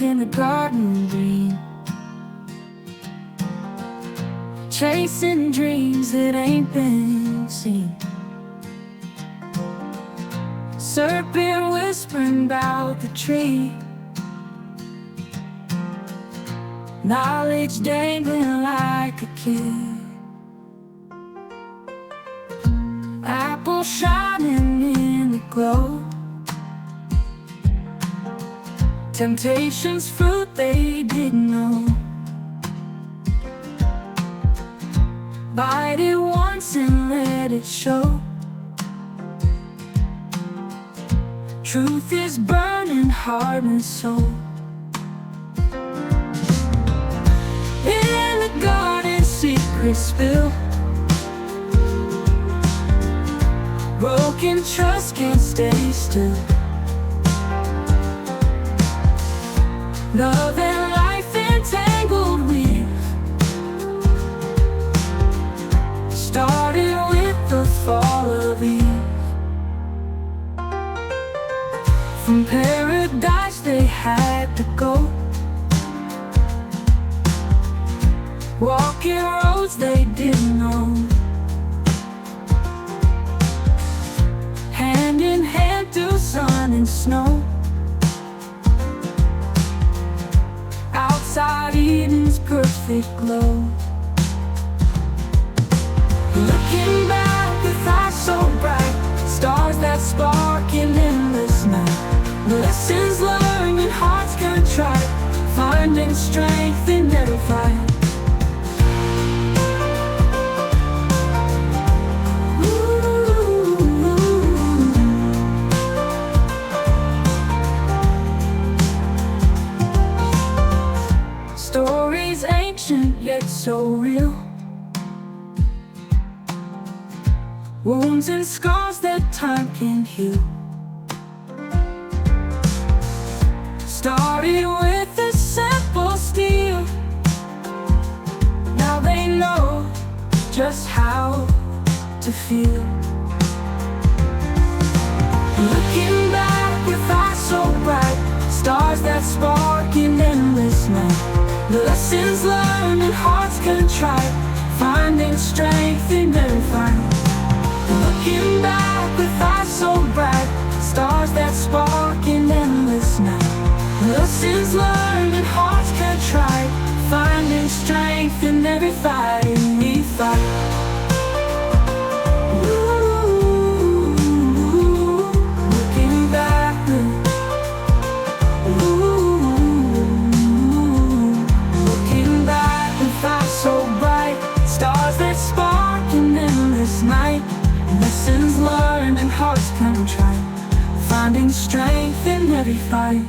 in the garden green, chasing dreams that ain't been seen. Serpent whispering about the tree, knowledge dangling like a kid. Apple shining in the glow, temptation's fruit they didn't know. Bite it once and let it show. Truth is burning heart and soul. In the garden secrets spill, broken trust can't stay still. Love and life entangled with, started with the fall of Eve. From paradise they had to go, walking roads they didn't know. Hand in hand through sun and snow, outside Eden's perfect glow. Looking back with eyes so bright, stars that spark in endless night. Lessons learned and hearts contrite, finding strength in every fight. Stories ancient yet so real, wounds and scars that time can heal. Started with a simple steel, now they know just how to feel. Looking back with eyes so bright, stars that spark in endless night. Lessons learned and hearts contrite, finding strength in every fight. Looking back with eyes so bright, stars that spark in endless night. Lessons learned and hearts contrite, finding strength in every fight, in every fight. Looking back, looking back with eyes so bright, stars that spark in endless night. Lessons learned and hearts contrite, finding strength in every fight.